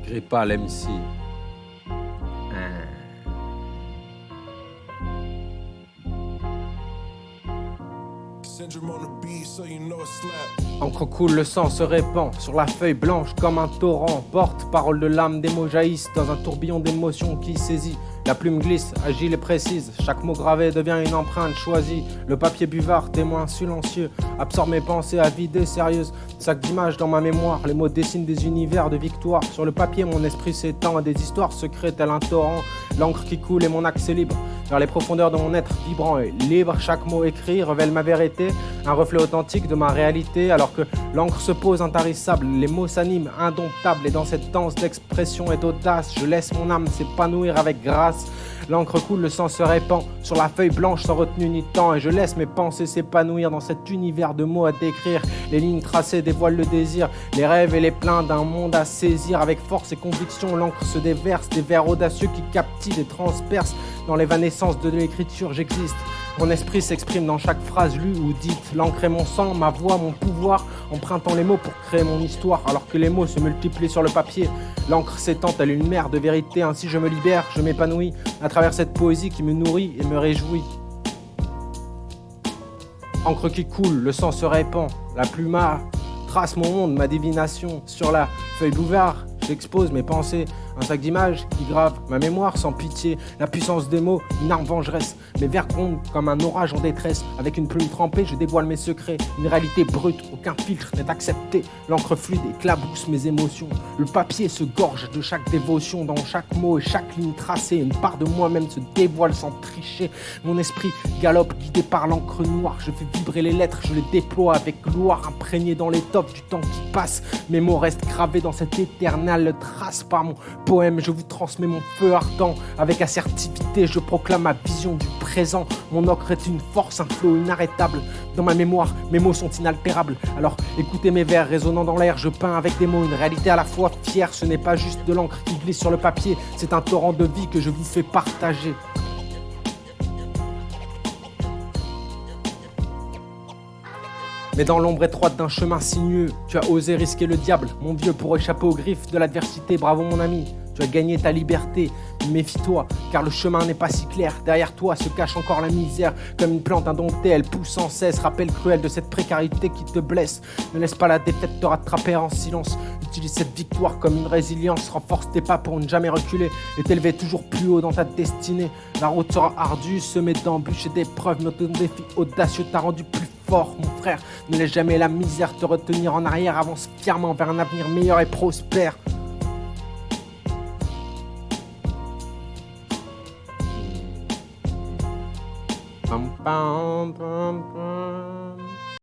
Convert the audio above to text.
Grippa l'MC. Encre coule, le sang se répand sur la feuille blanche comme un torrent. Porte-parole de l'âme, des mots jaillissent dans un tourbillon d'émotions qui saisit. La plume glisse, agile et précise. Chaque mot gravé devient une empreinte choisie. Le papier buvard, témoin silencieux, absorbe mes pensées avides et sérieuses. Sac d'images dans ma mémoire, les mots dessinent des univers de victoire. Sur le papier, mon esprit s'étend à des histoires secrètes tel un torrent. L'encre qui coule et mon accès libre vers les profondeurs de mon être vibrant et libre. Chaque mot écrit révèle ma vérité, un reflet authentique de ma réalité. Alors que l'encre se pose intarissable, les mots s'animent indomptables. Et dans cette danse d'expression et d'audace, je laisse mon âme s'épanouir avec grâce. L'encre coule, le sang se répand sur la feuille blanche sans retenue ni temps. Et je laisse mes pensées s'épanouir dans cet univers de mots à décrire. Les lignes tracées dévoilent le désir, les rêves et les plaintes d'un monde à saisir. Avec force et conviction, l'encre se déverse, des vers audacieux qui captivent et transpercent. Dans l'évanescence de l'écriture, j'existe. Mon esprit s'exprime dans chaque phrase lue ou dite. L'encre est mon sang, ma voix, mon pouvoir, empruntant les mots pour créer mon histoire. Alors que les mots se multiplient sur le papier, l'encre s'étend telle une mer de vérité. Ainsi je me libère, je m'épanouis à travers cette poésie qui me nourrit et me réjouit. Encre qui coule, le sang se répand. La plume trace mon monde, ma divination. Sur la feuille bouvard, j'expose mes pensées. Un sac d'images qui grave ma mémoire sans pitié. La puissance des mots, une arme vengeresse. Mes vers grondent comme un orage en détresse. Avec une plume trempée, je dévoile mes secrets. Une réalité brute, aucun filtre n'est accepté. L'encre fluide éclabousse mes émotions. Le papier se gorge de chaque dévotion. Dans chaque mot et chaque ligne tracée, une part de moi-même se dévoile sans tricher. Mon esprit galope guidé par l'encre noire. Je fais vibrer les lettres, je les déploie avec gloire. Imprégné dans l'étoffe du temps qui passe. Mes mots restent gravés dans cette éternelle trace. Par mon poème, je vous transmets mon feu ardent. Avec assertivité, je proclame ma vision du présent. Mon encre est une force, un flot inarrêtable. Dans ma mémoire, mes mots sont inaltérables. Alors écoutez mes vers résonnant dans l'air. Je peins avec des mots une réalité à la fois fière. Ce n'est pas juste de l'encre qui glisse sur le papier. C'est un torrent de vie que je vous fais partager. Mais dans l'ombre étroite d'un chemin sinueux, tu as osé risquer le diable, mon vieux, pour échapper aux griffes de l'adversité. Bravo mon ami, tu as gagné ta liberté. Méfie-toi, car le chemin n'est pas si clair. Derrière toi se cache encore la misère. Comme une plante indomptée, elle pousse sans cesse. Rappel cruel de cette précarité qui te blesse. Ne laisse pas la défaite te rattraper en silence. Utilise cette victoire comme une résilience. Renforce tes pas pour ne jamais reculer et t'élever toujours plus haut dans ta destinée. La route sera ardue, semée d'embûches et d'épreuves. Mais ton défi audacieux t'a rendu plus fort, mon frère. Ne laisse jamais la misère te retenir en arrière. Avance fièrement vers un avenir meilleur et prospère. Pam, pam, pam, pam.